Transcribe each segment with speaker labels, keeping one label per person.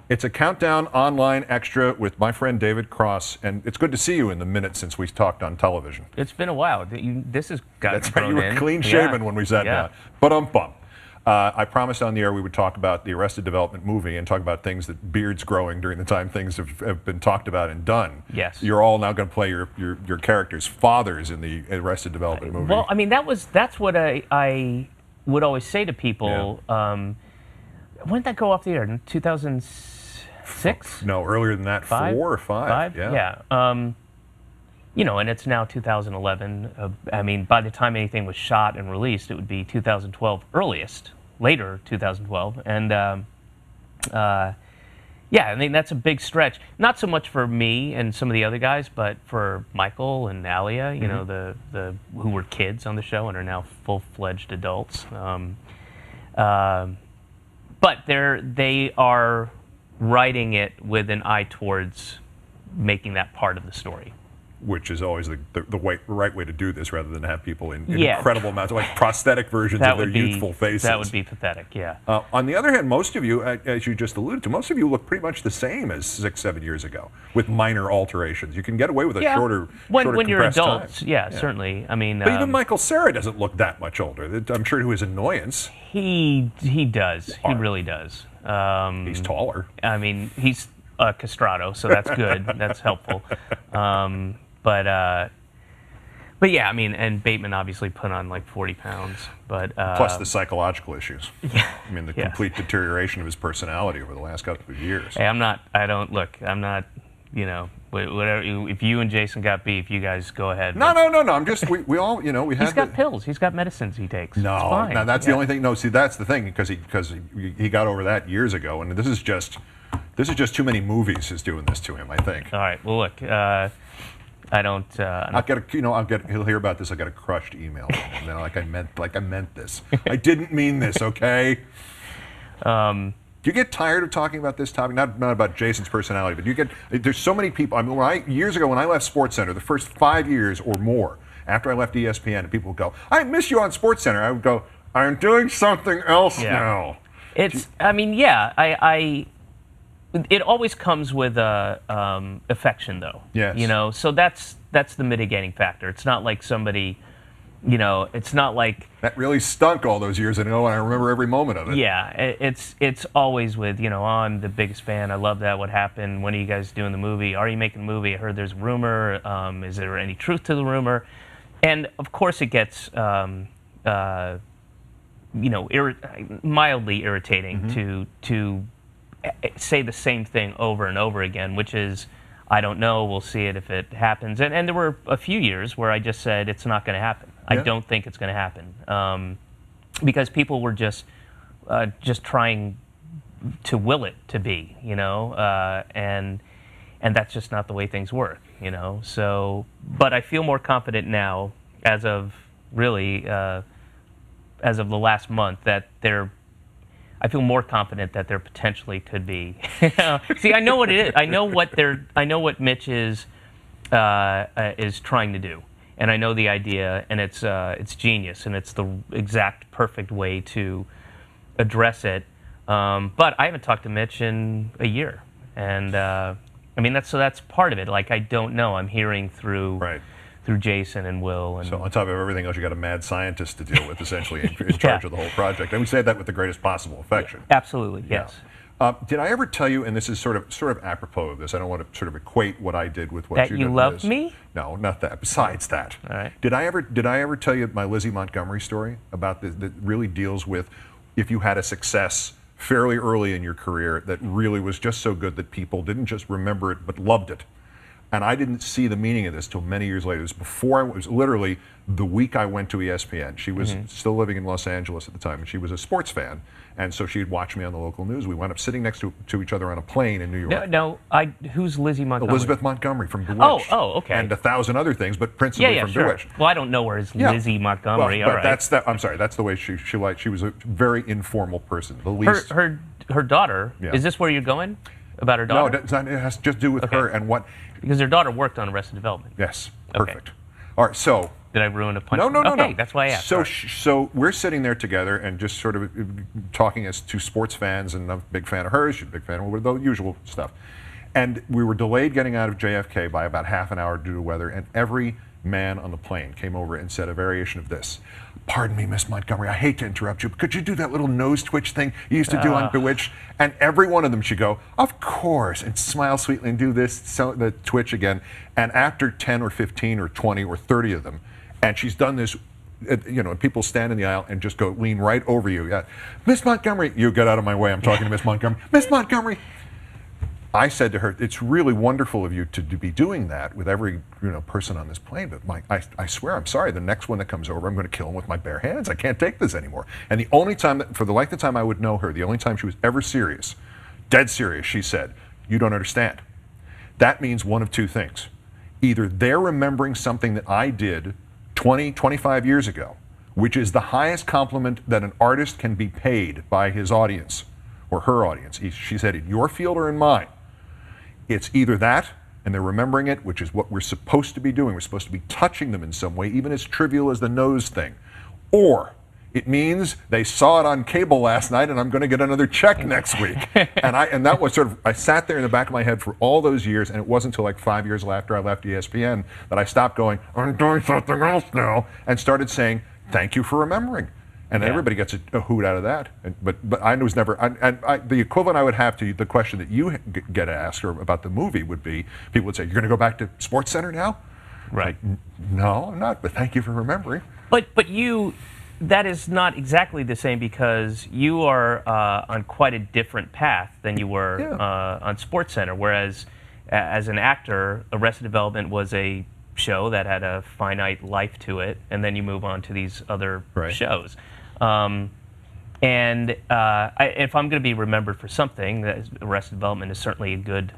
Speaker 1: It's a Countdown online extra with my friend David Cross, and it's good to see you in the minute since we talked on television.
Speaker 2: It's been a while. This has gotten
Speaker 1: That's right,
Speaker 2: thrown
Speaker 1: you were
Speaker 2: in.
Speaker 1: clean shaven
Speaker 2: Yeah.
Speaker 1: when we sat down. But I promised on the air we would talk about the Arrested Development movie and talk about things that beards growing during the time things have been talked about and done.
Speaker 2: Yes.
Speaker 1: You're all now going to play your characters' fathers in the Arrested Development movie.
Speaker 2: Well, I mean, that's what I would always say to people. When did that go off the air? In 2006?
Speaker 1: No, earlier than that.
Speaker 2: 5?
Speaker 1: 4 or 5.
Speaker 2: Yeah. You know, and it's now 2011. I mean, by the time anything was shot and released, it would be 2012 earliest, later 2012. And yeah, I mean, that's a big stretch. Not so much for me and some of the other guys, but for Michael and Alia, you know, the who were kids on the show and are now full-fledged adults. But they are writing it with an eye towards making that part of the story.
Speaker 1: Which is always the right way to do this, rather than have people in incredible amounts of prosthetic versions of their youthful faces.
Speaker 2: That would be pathetic, yeah.
Speaker 1: On the other hand, most of you, as you just alluded to, most of you look pretty much the same as 6-7 years ago, with minor alterations. You can get away with a shorter
Speaker 2: when you're
Speaker 1: compressed
Speaker 2: adults,
Speaker 1: time.
Speaker 2: Certainly. I mean,
Speaker 1: but even Michael Cera doesn't look that much older. I'm sure to his annoyance.
Speaker 2: He does. He really does.
Speaker 1: He's taller.
Speaker 2: I mean, he's castrato, so that's good. That's helpful. But yeah, I mean, and Bateman obviously put on like 40 pounds. But
Speaker 1: plus the psychological issues.
Speaker 2: Yeah.
Speaker 1: I mean, the complete deterioration of his personality over the last couple of years.
Speaker 2: Hey, I'm not, you know, whatever. If you and Jason got beef, you guys go ahead.
Speaker 1: No. I'm just, we all, you know, we had.
Speaker 2: He's got pills. He's got medicines he takes.
Speaker 1: No,
Speaker 2: it's fine.
Speaker 1: now that's the only thing. No, see, that's the thing, because he got over that years ago, and this is just too many movies is doing this to him, I think.
Speaker 2: All right. Well, look. I don't.
Speaker 1: He'll hear about this. I got a crushed email, and then I meant this. I didn't mean this. Okay. Do you get tired of talking about this topic? Not about Jason's personality, but there's so many people. I mean, years ago when I left SportsCenter, the first 5 years or more after I left ESPN, and people would go, "I miss you on SportsCenter." I would go, "I'm doing something else now."
Speaker 2: It's. I mean, yeah. It always comes with affection, though.
Speaker 1: Yes.
Speaker 2: You know, so that's the mitigating factor. It's not like somebody, you know, it's not like
Speaker 1: that really stunk all those years ago, and I remember every moment of it.
Speaker 2: Yeah, it's always with, you know, oh, I'm the biggest fan. I love that. What happened? When are you guys doing the movie? Are you making the movie? I heard there's a rumor. Is there any truth to the rumor? And of course, it gets you know, mildly irritating to say the same thing over and over again, which is, I don't know, we'll see it if it happens. And there were a few years where I just said, it's not going to happen. I don't think it's going to happen. Because people were just trying to will it to be, you know, and that's just not the way things work, you know. So, but I feel more confident now, as of really, as of the last month, that I feel more confident that there potentially could be. See, I know what it is. I know what Mitch is trying to do, and I know the idea, and it's genius, and it's the exact perfect way to address it. But I haven't talked to Mitch in a year, and I mean that's part of it. Like, I don't know. I'm hearing through Jason and Will. And
Speaker 1: so on top of everything else, you got a mad scientist to deal with, essentially, in charge of the whole project. And we say that with the greatest possible affection.
Speaker 2: Absolutely, yes.
Speaker 1: Did I ever tell you, and this is sort of apropos of this, I don't want to sort of equate what I did with what
Speaker 2: that
Speaker 1: you did.
Speaker 2: That you loved me?
Speaker 1: No, not that. Besides that.
Speaker 2: All right.
Speaker 1: Did I ever tell you my Lizzie Montgomery story about that really deals with if you had a success fairly early in your career that really was just so good that people didn't just remember it but loved it? And I didn't see the meaning of this till many years later. It was literally the week I went to ESPN. She was still living in Los Angeles at the time, and she was a sports fan. And so she'd watch me on the local news. We wound up sitting next to each other on a plane in New York.
Speaker 2: Who's Lizzie Montgomery?
Speaker 1: Elizabeth Montgomery from Bewitched.
Speaker 2: Oh, okay.
Speaker 1: And 1,000 other things, but principally from Bewitched.
Speaker 2: Well, I don't know her as Lizzie Montgomery.
Speaker 1: Well,
Speaker 2: all right.
Speaker 1: I'm sorry. That's the way she liked. She was a very informal person. The least.
Speaker 2: Her daughter. Yeah. Is this where you're going? About her daughter?
Speaker 1: No, it has to just do with her and what.
Speaker 2: Because her daughter worked on Arrested Development.
Speaker 1: Yes, perfect. Okay. All right, so
Speaker 2: Did I ruin a punch?
Speaker 1: No,
Speaker 2: Okay,
Speaker 1: no.
Speaker 2: that's why I asked.
Speaker 1: So,
Speaker 2: Sorry.
Speaker 1: so we're sitting there together and just sort of talking as two sports fans, and I'm a big fan of hers, she's a big fan of the usual stuff. And we were delayed getting out of JFK by about half an hour due to weather, and every man on the plane came over and said a variation of this. Pardon me, Miss Montgomery, I hate to interrupt you, but could you do that little nose twitch thing you used to do on Bewitched? And every one of them should go, of course, and smile sweetly and do this, so the twitch again. And after 10 or 15 or 20 or 30 of them, and she's done this, you know, and people stand in the aisle and just go lean right over you. Yeah, Miss Montgomery, you get out of my way, I'm talking to Miss Montgomery. Miss Montgomery. I said to her, it's really wonderful of you to be doing that with every person on this plane, but I swear, I'm sorry, the next one that comes over, I'm going to kill him with my bare hands. I can't take this anymore. And the only time, for the length of time I would know her, the only time she was ever serious, dead serious, she said, you don't understand. That means one of two things. Either they're remembering something that I did 20, 25 years ago, which is the highest compliment that an artist can be paid by his audience, or her audience. She said, in your field or in mine. It's either that, and they're remembering it, which is what we're supposed to be doing. We're supposed to be touching them in some way, even as trivial as the nose thing. Or it means they saw it on cable last night, and I'm going to get another check next week. and that was sort of, I sat there in the back of my head for all those years, and it wasn't until like 5 years after I left ESPN that I stopped going, I'm doing something else now, and started saying, thank you for remembering. And everybody gets a hoot out of that. But I was never, the equivalent I would have to the question that you get asked or about the movie would be, people would say, you're going to go back to Sports Center now?
Speaker 2: Right.
Speaker 1: Like, no, I'm not, but thank you for remembering.
Speaker 2: But you, that is not exactly the same because you are on quite a different path than you were on Sports Center, whereas as an actor, Arrested Development was a show that had a finite life to it, and then you move on to these other shows. If I'm going to be remembered for something, Arrested Development is certainly a good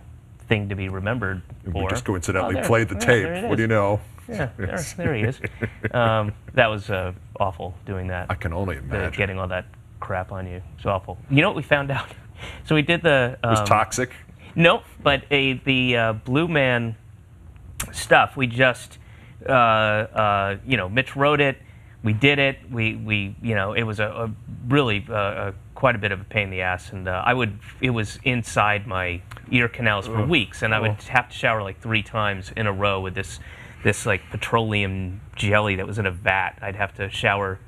Speaker 2: thing to be remembered for.
Speaker 1: We just coincidentally played the tape. What do you know?
Speaker 2: Yeah, there he is. That was awful doing that.
Speaker 1: I can only imagine.
Speaker 2: Getting all that crap on you. It's awful. You know what we found out? So we did the...
Speaker 1: it was toxic?
Speaker 2: No, but the Blue Man stuff, we just, Mitch wrote it. We did it. We it was a really quite a bit of a pain in the ass, and it was inside my ear canals for weeks, and I would have to shower like 3 times in a row with this like petroleum jelly that was in a vat. I'd have to shower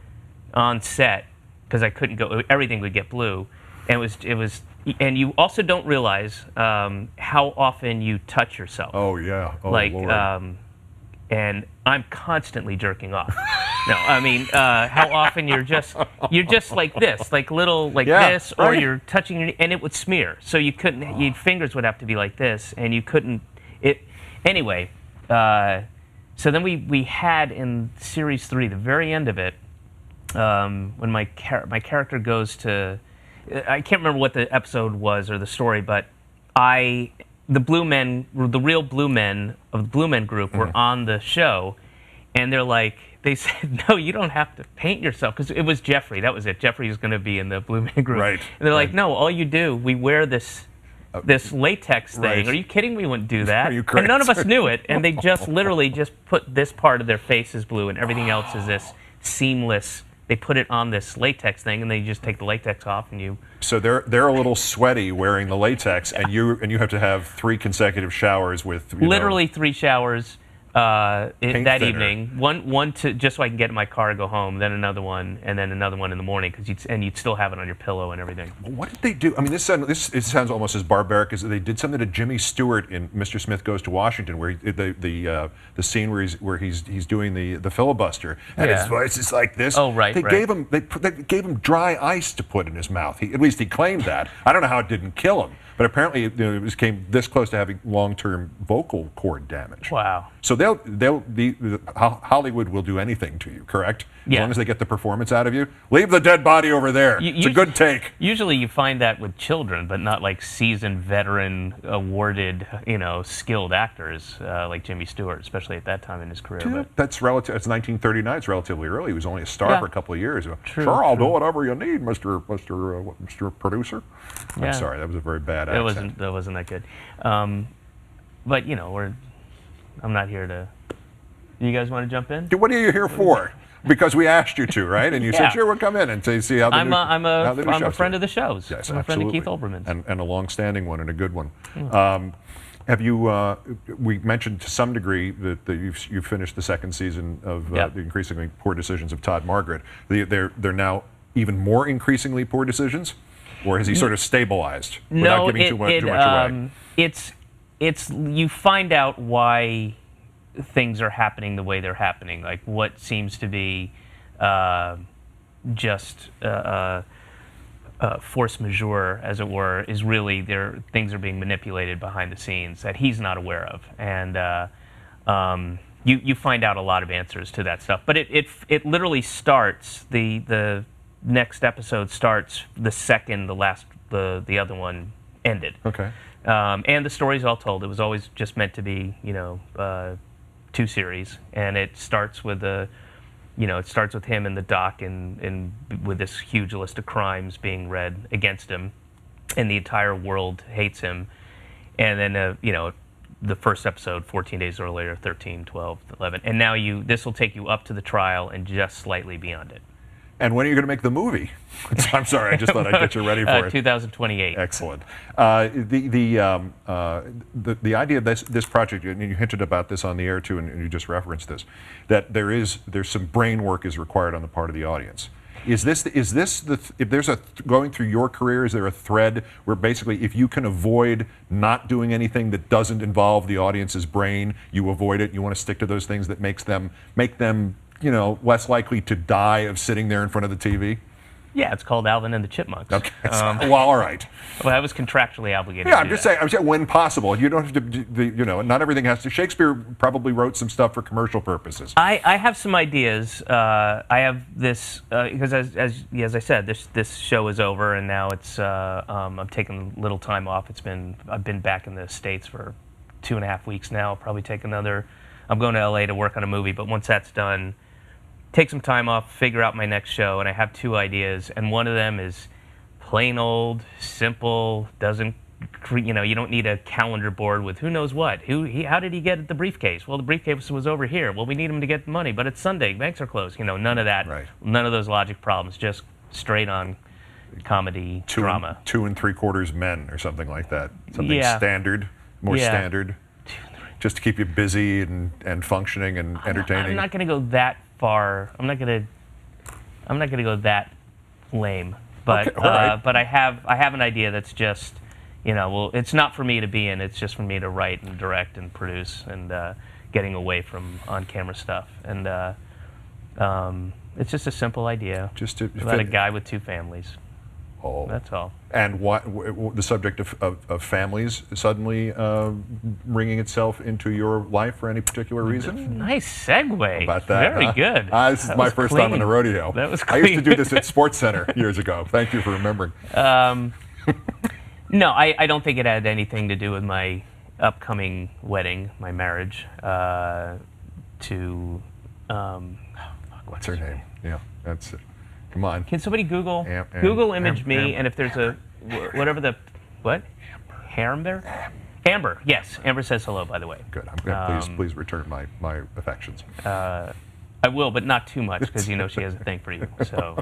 Speaker 2: on set because I couldn't go. Everything would get blue, and it was. And you also don't realize how often you touch yourself.
Speaker 1: Oh yeah. Oh
Speaker 2: like,
Speaker 1: Lord.
Speaker 2: And I'm constantly jerking off. No, I mean, how often you're just like this, like little like this, or you're touching, and it would smear. So you couldn't. Your fingers would have to be like this, and you couldn't. It anyway. So then we had in series 3, the very end of it, when my character goes to. I can't remember what the episode was or the story, but the real Blue Men of the Blue Men group were on the show, and they said, no, you don't have to paint yourself, because it was Jeffrey. That was it. Jeffrey was going to be in the Blue Men group.
Speaker 1: Right.
Speaker 2: And they're like, no, all you do, we wear this latex thing.
Speaker 1: Right.
Speaker 2: Are you kidding? We wouldn't do that.
Speaker 1: Are you
Speaker 2: And none of
Speaker 1: crazy?
Speaker 2: us knew it, and they just literally just put this part of their face as blue, and everything else is this seamless. They put it on this latex thing, and they just take the latex off, and you.
Speaker 1: So they're a little sweaty wearing the latex, and you have to have 3 consecutive showers with
Speaker 2: literally 3 showers that
Speaker 1: thinner.
Speaker 2: evening. One to just so I can get in my car and go home, then another one, and then another one in the morning because you'd still have it on your pillow and everything.
Speaker 1: What did they do? I mean, it sounds almost as barbaric as they did something to Jimmy Stewart in Mr. Smith Goes to Washington, where the scene where he's doing the filibuster, and his voice is like this.
Speaker 2: Oh, right.
Speaker 1: They gave him dry ice to put in his mouth. At least he claimed that. I don't know how it didn't kill him, but apparently it came this close to having long-term vocal cord damage.
Speaker 2: Wow.
Speaker 1: So Hollywood will do anything to you, correct? As
Speaker 2: Yeah.
Speaker 1: long as they get the performance out of you. Leave the dead body over there. It's a good take.
Speaker 2: Usually you find that with children, but not like seasoned, veteran, awarded, skilled actors like Jimmy Stewart, especially at that time in his career. But
Speaker 1: That's relative. It's 1939. It's relatively early. He was only a star for a couple of years.
Speaker 2: True,
Speaker 1: sure, I'll
Speaker 2: true.
Speaker 1: do whatever you need, Mr. Producer.
Speaker 2: Yeah.
Speaker 1: I'm sorry, that was a very bad accent.
Speaker 2: That wasn't that good. But I'm not here to You guys want to jump in?
Speaker 1: What are you here for? Because we asked you to, right? And you
Speaker 2: Yeah.
Speaker 1: said, sure, we'll come in and see how the
Speaker 2: I'm
Speaker 1: new,
Speaker 2: a, I'm
Speaker 1: how
Speaker 2: a,
Speaker 1: the new
Speaker 2: I'm a
Speaker 1: show's
Speaker 2: friend
Speaker 1: doing.
Speaker 2: of the show's.
Speaker 1: Yes,
Speaker 2: I'm a friend of
Speaker 1: absolutely.
Speaker 2: Keith Olbermann's.
Speaker 1: And a long-standing one and a good one. Have you? We mentioned to some degree that you've finished the second season of
Speaker 2: Yep.
Speaker 1: the increasingly poor decisions of Todd Margaret. They're now even more increasingly poor decisions, or has he sort of stabilized without giving too much away?
Speaker 2: It's you find out why things are happening the way they're happening. Like what seems to be just force majeure, as it were, is really things are being manipulated behind the scenes that he's not aware of, and you find out a lot of answers to that stuff. But it literally starts the next episode starts the second the other one ended.
Speaker 1: Okay.
Speaker 2: And the story's all told. It was always just meant to be, 2 series, and it starts with him in the dock and with this huge list of crimes being read against him, and the entire world hates him. And then, the first episode, 14 days earlier, 13, 12, 11, and now this will take you up to the trial and just slightly beyond it.
Speaker 1: And when are you going to make the movie? I'm sorry, I just thought I'd get you ready for it.
Speaker 2: 2028.
Speaker 1: Excellent. The idea of this project, and you hinted about this on the air too, and you just referenced this, that there's some brain work is required on the part of the audience. Is this if there's going through your career, is there a thread where basically if you can avoid not doing anything that doesn't involve the audience's brain, you avoid it? You want to stick to those things that make them less likely to die of sitting there in front of the TV?
Speaker 2: Yeah, it's called Alvin and the Chipmunks.
Speaker 1: Okay. Well, all right.
Speaker 2: Well, I was contractually obligated
Speaker 1: Yeah,
Speaker 2: to
Speaker 1: I'm
Speaker 2: do
Speaker 1: just
Speaker 2: that.
Speaker 1: saying when possible. You don't have to, not everything has to. Shakespeare probably wrote some stuff for commercial purposes.
Speaker 2: I have some ideas. I have this, because as I said, this show is over, and now I'm taking a little time off. I've been back in the States for 2.5 weeks now. I'll probably take another. I'm going to LA to work on a movie, but once that's done, take some time off, figure out my next show, and I have 2 ideas, and one of them is plain old, simple, doesn't, you don't need a calendar board with who knows what. How did he get the briefcase? Well, the briefcase was over here. Well, we need him to get the money, but it's Sunday, banks are closed. None of that,
Speaker 1: Right.
Speaker 2: None of those logic problems, just straight on comedy, drama.
Speaker 1: 2 3/4 men or something like that. Something
Speaker 2: Yeah.
Speaker 1: standard, more
Speaker 2: Yeah.
Speaker 1: standard, just to keep you busy and functioning and entertaining.
Speaker 2: I'm not going to go that far. I'm not going to go that lame. But
Speaker 1: Okay, all right.
Speaker 2: but I have an idea that's just, it's not for me to be in. It's just for me to write and direct and produce, and getting away from on-camera stuff. And it's just a simple idea.
Speaker 1: Just to
Speaker 2: about a
Speaker 1: fit-
Speaker 2: guy with 2 families.
Speaker 1: Oh.
Speaker 2: That's all.
Speaker 1: And the subject of families suddenly bringing itself into your life for any particular reason?
Speaker 2: Nice segue.
Speaker 1: About that,
Speaker 2: Very
Speaker 1: huh?
Speaker 2: good.
Speaker 1: This is
Speaker 2: That
Speaker 1: my
Speaker 2: was
Speaker 1: first time on
Speaker 2: clean.
Speaker 1: the rodeo.
Speaker 2: That was
Speaker 1: I used to
Speaker 2: clean.
Speaker 1: do this at Sports Center years ago. Thank you for remembering.
Speaker 2: No, I don't think it had anything to do with my upcoming wedding, my marriage.
Speaker 1: What's her name? Yeah, that's it. Come on.
Speaker 2: Can somebody Google image me,
Speaker 1: Amber.
Speaker 2: and if there's a whatever the what? Amber. Amber. Yes, Amber says hello. By the way.
Speaker 1: Good. I'm good. Please return my affections.
Speaker 2: I will, but not too much, because she has a thing for you. So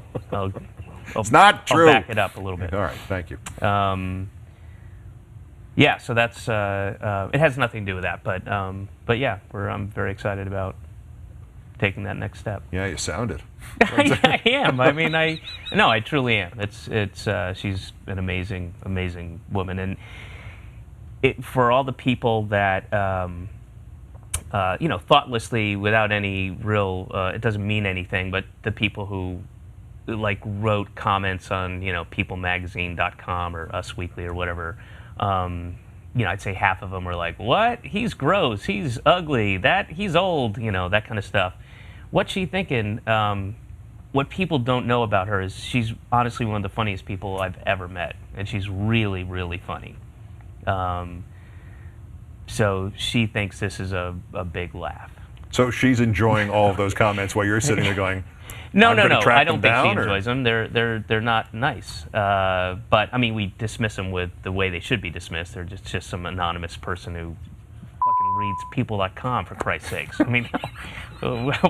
Speaker 1: It's not true.
Speaker 2: I'll back it up a little bit.
Speaker 1: All right. Thank you.
Speaker 2: Yeah, so that's it has nothing to do with that, but yeah, I'm very excited about taking that next step.
Speaker 1: Yeah, you sounded.
Speaker 2: I am. I mean, I truly am. She's an amazing woman, and for all the people that thoughtlessly, without any real, it doesn't mean anything, but the people who wrote comments on peoplemagazine.com or Us Weekly or whatever. I'd say half of them were like, "What? He's gross. He's ugly. He's old." That kind of stuff. What's she thinking? What people don't know about her is she's honestly one of the funniest people I've ever met, and she's really, really funny. So she thinks this is a big laugh.
Speaker 1: So she's enjoying all of those comments while you're sitting there going,
Speaker 2: No.
Speaker 1: I'm gonna track
Speaker 2: I don't
Speaker 1: them
Speaker 2: think she
Speaker 1: down, or-
Speaker 2: enjoys them. They're not nice. But I mean, we dismiss them with the way they should be dismissed. They're just some anonymous person who fucking reads people.com, for Christ's sakes. I mean,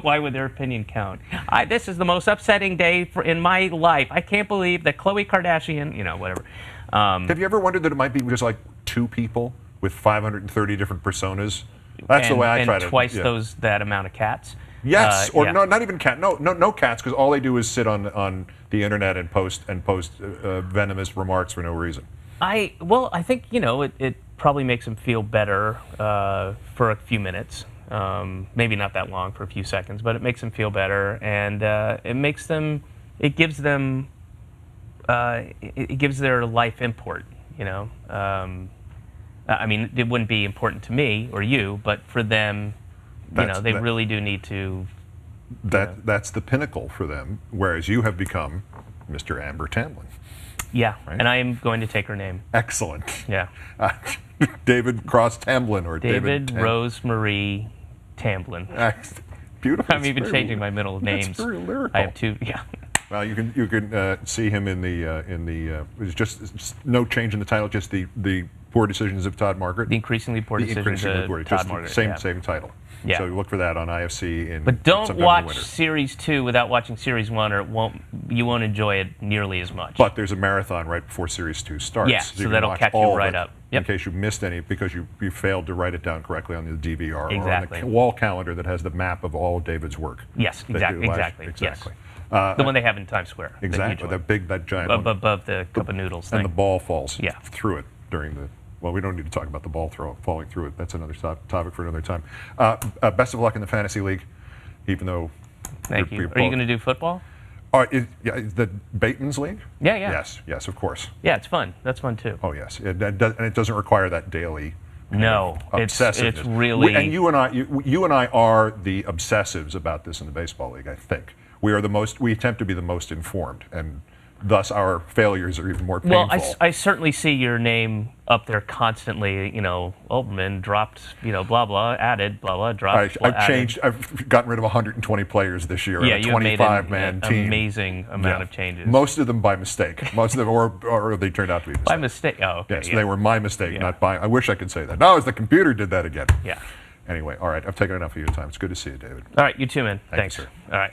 Speaker 2: why would their opinion count? This is the most upsetting day in my life. I can't believe that Khloe Kardashian, whatever.
Speaker 1: Have you ever wondered that it might be just like two people with 530 different personas? That's the way I try
Speaker 2: and
Speaker 1: to.
Speaker 2: twice
Speaker 1: yeah.
Speaker 2: that amount of cats.
Speaker 1: Yes, or
Speaker 2: yeah.
Speaker 1: no, not even cat. No cats, because all they do is sit on the internet and post venomous remarks for no reason.
Speaker 2: I think it probably makes them feel better for a few minutes. Maybe not that long, for a few seconds, but it makes them feel better, and it gives their life import. I mean, it wouldn't be important to me or you, but for them, they really do need to.
Speaker 1: That's the pinnacle for them. Whereas you have become Mr. Amber Tamblyn.
Speaker 2: Yeah,
Speaker 1: right?
Speaker 2: And I am going to take her name.
Speaker 1: Excellent.
Speaker 2: Yeah.
Speaker 1: David Cross Tamblyn or
Speaker 2: David Rosemarie Tamblyn.
Speaker 1: Beautiful.
Speaker 2: I'm even changing my middle names.
Speaker 1: That's very lyrical.
Speaker 2: I have two. Yeah.
Speaker 1: Well, you can see him in the it's just no change in the title, just the poor decisions of Todd Margaret.
Speaker 2: The increasingly poor decisions of Todd Margaret.
Speaker 1: Same title.
Speaker 2: Yeah.
Speaker 1: So look for that on IFC in.
Speaker 2: But don't
Speaker 1: sometime in the
Speaker 2: watch
Speaker 1: winter.
Speaker 2: Series 2 without watching Series 1, or you won't enjoy it nearly as much.
Speaker 1: But there's a marathon right before Series 2 starts.
Speaker 2: Yeah,
Speaker 1: you
Speaker 2: so
Speaker 1: can
Speaker 2: that'll
Speaker 1: watch
Speaker 2: catch you
Speaker 1: all
Speaker 2: right
Speaker 1: of it
Speaker 2: up. Yep.
Speaker 1: In case you missed any because you failed to write it down correctly on the DVR
Speaker 2: Exactly.
Speaker 1: or on the wall calendar that has the map of all David's work.
Speaker 2: Yes, exactly. Yes. The one they have in Times Square.
Speaker 1: Exactly. That giant one.
Speaker 2: Above the cup of noodles thing.
Speaker 1: And the ball falls
Speaker 2: Yeah.
Speaker 1: through it during the. Well, we don't need to talk about the ball falling through it. That's another topic for another time. Best of luck in the fantasy league, even though.
Speaker 2: Thank you. Are you going to do football?
Speaker 1: The Bateman's League?
Speaker 2: Yeah.
Speaker 1: Yes, of course.
Speaker 2: Yeah, it's fun. That's fun too.
Speaker 1: Oh, yes. And it doesn't require that daily.
Speaker 2: No, it's really.
Speaker 1: And you and I are the obsessives about this in the baseball league. I think we attempt to be the most informed, and thus our failures are even more painful.
Speaker 2: Well, I certainly see your name up there constantly. Oberman dropped, blah blah, added, blah blah, dropped.
Speaker 1: I've gotten rid of 120 players this year.
Speaker 2: Yeah,
Speaker 1: in a
Speaker 2: you have made
Speaker 1: 25-man team.
Speaker 2: Amazing amount of changes.
Speaker 1: Most of them by mistake. Most of them, or they turned out to be mistakes.
Speaker 2: By mistake. Oh, okay.
Speaker 1: Yes, they were my mistake, not by. I wish I could say that. No, it was the computer did that again.
Speaker 2: Yeah.
Speaker 1: Anyway, all right. I've taken enough of your time. It's good to see you, David.
Speaker 2: All right, you too, man.
Speaker 1: Thanks,
Speaker 2: sir.
Speaker 1: sir.
Speaker 2: All right.